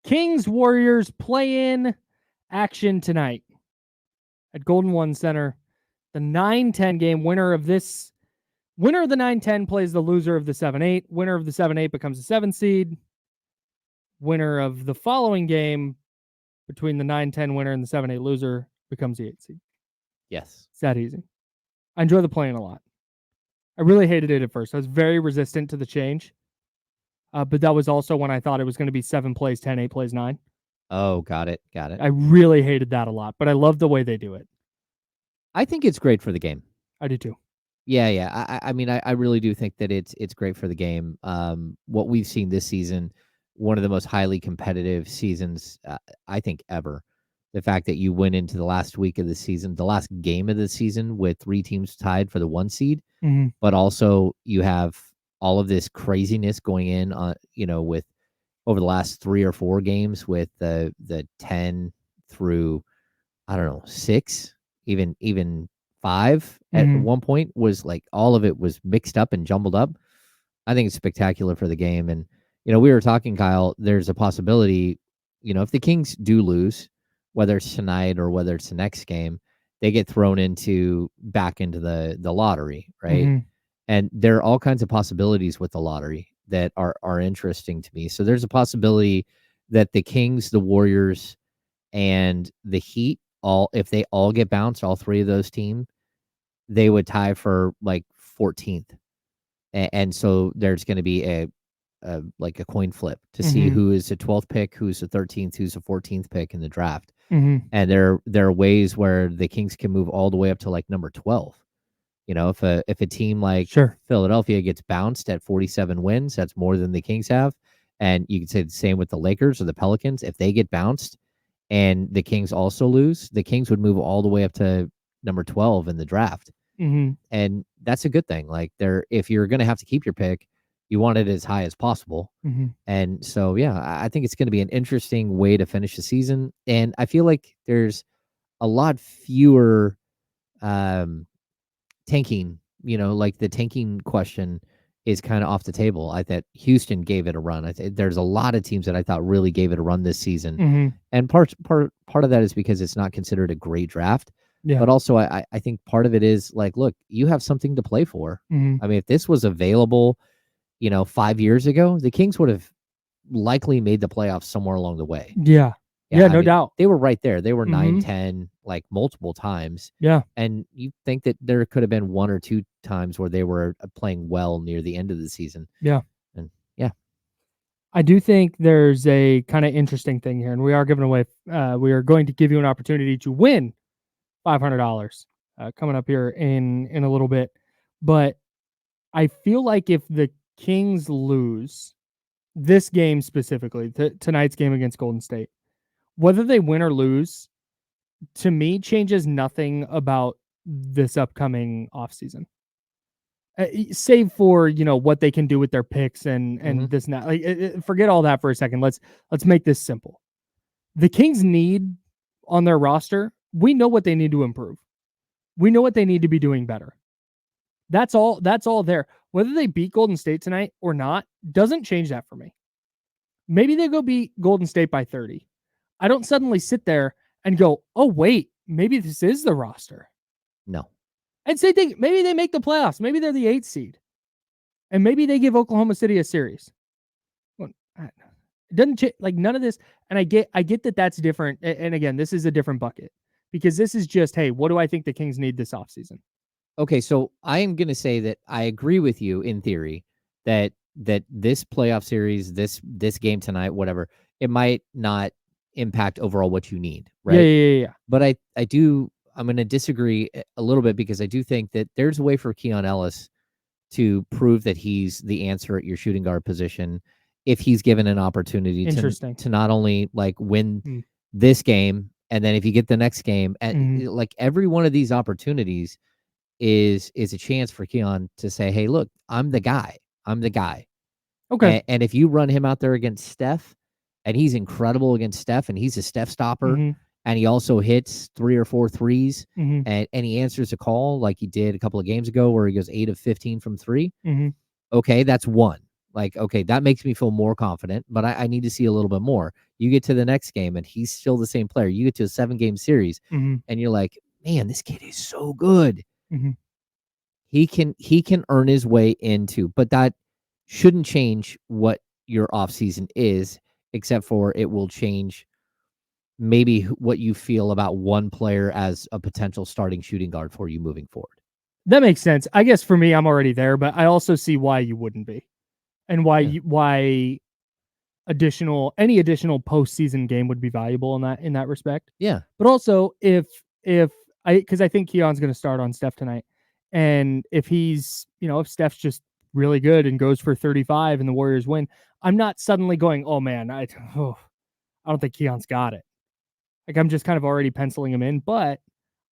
Kings Warriors play-in action tonight at Golden One Center. The 9-10 game. Winner of the 9-10 plays the loser of the 7-8. Winner of the 7-8 becomes a 7 seed. Winner of the following game between the 9-10 winner and the 7-8 loser becomes the 8 seed. Yes. It's that easy. I enjoy the play-in a lot. I really hated it at first. I was very resistant to the change. But that was also when I thought it was going to be 7 plays 10, 8 plays 9. Oh, got it. I really hated that a lot, but I love the way they do it. I think it's great for the game. I do too. Yeah. I mean, I really do think that it's great for the game. What we've seen this season, one of the most highly competitive seasons, I think, ever. The fact that you went into the last week of the season, the last game of the season with 3 teams tied for the 1 seed, but also you have all of this craziness going in on, with over the last 3 or 4 games with the 10 through, I don't know, 6, even 5 at one point, was like all of it was mixed up and jumbled up. I think it's spectacular for the game. And, we were talking, Kyle, there's a possibility, if the Kings do lose, whether it's tonight or whether it's the next game, they get thrown back into the lottery, right? And there are all kinds of possibilities with the lottery that are interesting to me. So there's a possibility that the Kings, the Warriors, and the Heat, if they all get bounced, all 3 of those teams, they would tie for like 14th. And so there's going to be a coin flip to see who is the 12th pick, who's the 13th, who's the 14th pick in the draft. And there are ways where the Kings can move all the way up to like number 12. If a team like Philadelphia gets bounced at 47 wins, that's more than the Kings have. And you could say the same with the Lakers or the Pelicans. If they get bounced and the Kings also lose, the Kings would move all the way up to number 12 in the draft. And that's a good thing. Like, if you're going to have to keep your pick, you want it as high as possible. And so, yeah, I think it's going to be an interesting way to finish the season. And I feel like there's a lot fewer tanking, like the tanking question is kind of off the table. I thought Houston gave it a run. There's a lot of teams that I thought really gave it a run this season. And part of that is because it's not considered a great draft. Yeah. But also I think part of it is like, look, you have something to play for. I mean, if this was available, 5 years ago, the Kings would have likely made the playoffs somewhere along the way. Yeah, no doubt. They were right there. They were 9-10 like multiple times. Yeah. And you think that there could have been 1 or 2 times where they were playing well near the end of the season. Yeah. And yeah. I do think there's a kind of interesting thing here, and we are giving away, we are going to give you an opportunity to win $500 coming up here in a little bit. But I feel like if the Kings lose this game specifically, tonight's game against Golden State, whether they win or lose, to me, changes nothing about this upcoming offseason. Save for, what they can do with their picks and this and that. Like, forget all that for a second. Let's make this simple. The Kings need on their roster, we know what they need to improve. We know what they need to be doing better. That's all there. Whether they beat Golden State tonight or not doesn't change that for me. Maybe they go beat Golden State by 30. I don't suddenly sit there and go, oh, wait, maybe this is the roster. No. And say maybe they make the playoffs. Maybe they're the 8th seed. And maybe they give Oklahoma City a series. Well, it doesn't like none of this. And I get that that's different. And again, this is a different bucket because this is just, hey, what do I think the Kings need this offseason? Okay, so I am going to say that I agree with you in theory that this playoff series, this game tonight, whatever, it might not impact overall what you need, right? Yeah. But I'm going to disagree a little bit because I do think that there's a way for Keon Ellis to prove that he's the answer at your shooting guard position if he's given an opportunity to not only like win this game, and then if you get the next game, and like every one of these opportunities is a chance for Keon to say, hey, look, I'm the guy. Okay. And if you run him out there against Steph, and he's incredible against Steph, and he's a Steph stopper, and he also hits 3 or 4 threes, and he answers a call like he did a couple of games ago where he goes 8 of 15 from 3. Okay, that's 1. Like, okay, that makes me feel more confident, but I need to see a little bit more. You get to the next game and he's still the same player. You get to a 7-game series Mhm. and you're like, man, this kid is so good. Mhm. He can earn his way into, but that shouldn't change what your offseason is, except for it will change maybe what you feel about one player as a potential starting shooting guard for you moving forward. That makes sense. I guess for me, I'm already there, but I also see why you wouldn't be, and Yeah. why any additional postseason game would be valuable in that respect. Yeah. But also, if because I think Keon's going to start on Steph tonight, and if Steph's just really good and goes for 35 and the Warriors win, I'm not suddenly going, oh man, I don't think Keon's got it. Like I'm just kind of already penciling him in, but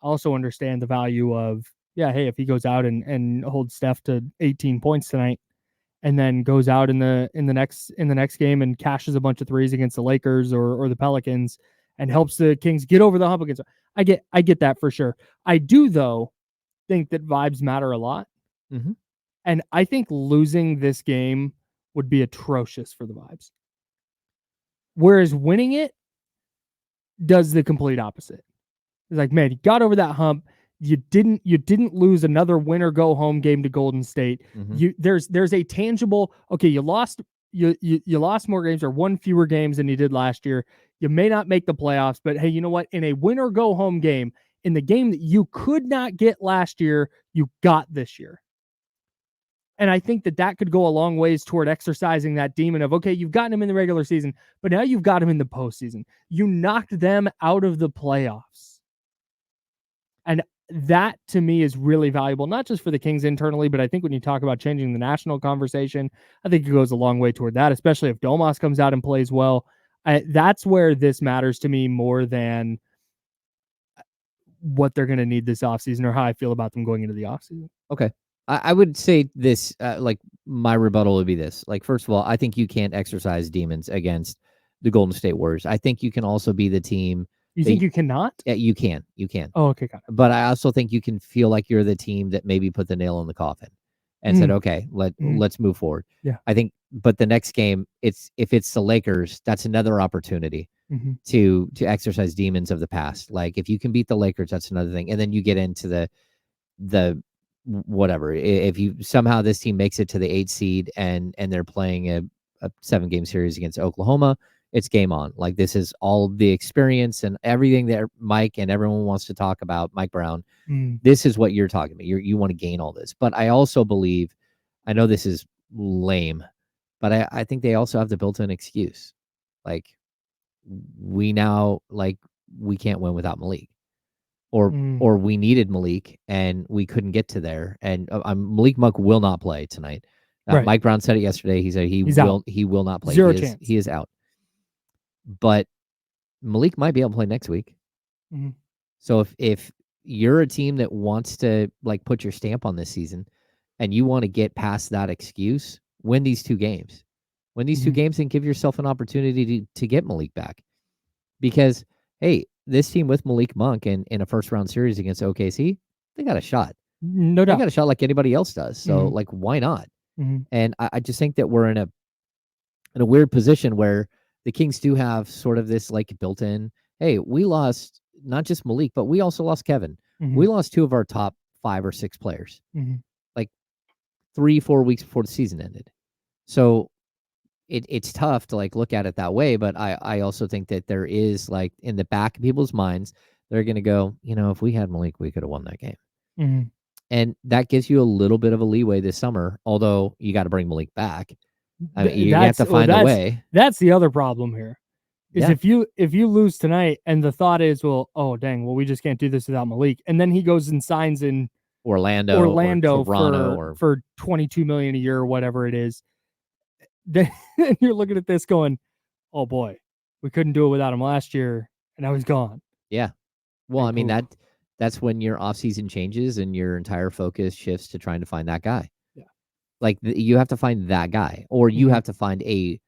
I also understand the value of, yeah, hey, if he goes out and holds Steph to 18 points tonight, and then goes out in the next game and cashes a bunch of threes against the Lakers or the Pelicans and helps the Kings get over the hump against. I get that for sure. I do though think that vibes matter a lot, Mm-hmm. and I think losing this game would be atrocious for the vibes. Whereas winning it does the complete opposite. It's like, man, you got over that hump. You didn't lose another win or go home game to Golden State. Mm-hmm. There's a tangible, okay, you lost more games or won fewer games than you did last year. You may not make the playoffs, but hey, you know what? In a win or go home game, in the game that you could not get last year, you got this year. And I think that could go a long ways toward exercising that demon of, okay, you've gotten him in the regular season, but now you've got him in the postseason. You knocked them out of the playoffs. And that to me is really valuable, not just for the Kings internally, but I think when you talk about changing the national conversation, I think it goes a long way toward that, especially if Domas comes out and plays well. That's where this matters to me more than what they're going to need this offseason or how I feel about them going into the offseason. Okay. I would say this, like my rebuttal would be this. Like, first of all, I think you can't exercise demons against the Golden State Warriors. I think you can also be the team You think that you cannot? you can. Oh, okay, got it. But I also think you can feel like you're the team that maybe put the nail in the coffin and said, okay, let's move forward. Yeah. I think, but the next game, if it's the Lakers, that's another opportunity to exercise demons of the past. Like if you can beat the Lakers, that's another thing. And then you get into the whatever. If you somehow this team makes it to the 8th seed and they're playing a 7-game series against Oklahoma, it's game on. Like this is all the experience and everything that Mike and everyone wants to talk about, Mike Brown. This is what you're talking about. You want to gain all this. But I also believe, I know this is lame, but I think they also have the built-in excuse. Like we can't win without Malik. Or we needed Malik and we couldn't get to there. And Malik Monk will not play tonight. Right. Mike Brown said it yesterday. He said He's out. he will not play. Zero chance. He is out. But Malik might be able to play next week. So if you're a team that wants to like put your stamp on this season and you want to get past that excuse, win these 2 games. Win these 2 games and give yourself an opportunity to get Malik back. Because hey, this team with Malik Monk in a first round series against OKC, they got a shot. No doubt. They got a shot like anybody else does. So like, why not? And I just think that we're in a weird position where the Kings do have sort of this like built in, hey, we lost not just Malik, but we also lost Kevin. We lost 2 of our top 5 or 6 players, like 3-4 weeks before the season ended. So it's tough to like look at it that way, but I also think that there is like in the back of people's minds, they're going to go, if we had Malik, we could have won that game. And that gives you a little bit of a leeway this summer, although you got to bring Malik back. I mean, you have to find a way. That's the other problem here. Is if you lose tonight and the thought is, well, oh dang, well we just can't do this without Malik, and then he goes and signs in Orlando or Toronto for $22 million a year or whatever it is. Then you're looking at this going, oh boy, we couldn't do it without him last year, and now he's gone. Yeah. Well, I mean that's when your offseason changes and your entire focus shifts to trying to find that guy. Yeah. Like you have to find that guy, or you have to find a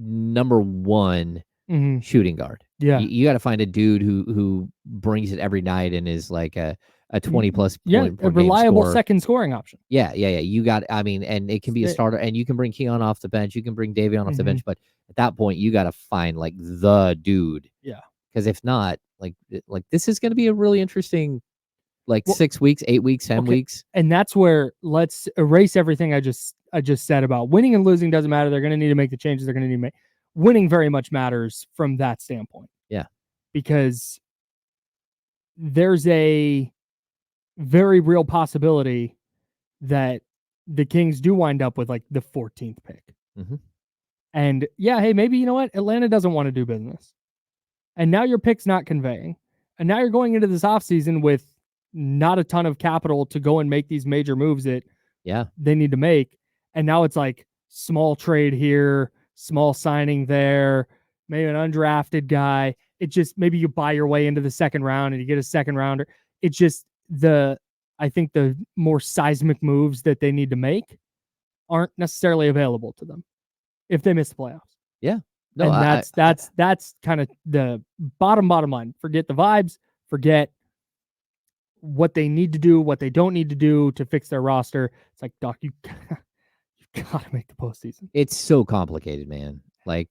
number 1 shooting guard. Yeah. You got to find a dude who brings it every night and is like a a 20-plus Yeah, point a per game reliable scorer. second scoring option. Yeah. You got, I mean, and it can be a starter, and you can bring Keon off the bench, you can bring Davion off the bench, but at that point, you got to find like the dude. Yeah. Because if not, like this is going to be a really interesting, like Well, 6 weeks, 8 weeks, 10 okay. weeks. And that's where let's erase everything I just said about winning and losing doesn't matter. They're going to need to make the changes they're going to need to make. Winning very much matters from that standpoint. Yeah. Because there's a very real possibility that the Kings do wind up with like the 14th pick. And yeah, hey, maybe you know what? Atlanta doesn't want to do business. And now your pick's not conveying. And now you're going into this offseason with not a ton of capital to go and make these major moves that they need to make. And now it's like small trade here, small signing there, maybe an undrafted guy. It just, maybe you buy your way into the second round and you get a second rounder. It's just I think the more seismic moves that they need to make aren't necessarily available to them if they miss the playoffs. Yeah. No, and that's kind of the bottom line. Forget the vibes, forget what they need to do, what they don't need to do to fix their roster. It's like, Doc, you got to make the postseason. It's so complicated, man. Like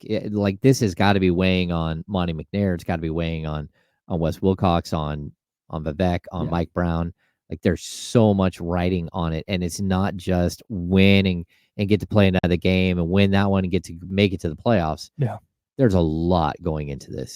this has got to be weighing on Monty McNair. It's got to be weighing on Wes Wilcox, on Vivek, on Mike Brown. Like there's so much writing on it, and it's not just winning and get to play another game and win that one and get to make it to the playoffs. Yeah. There's a lot going into this.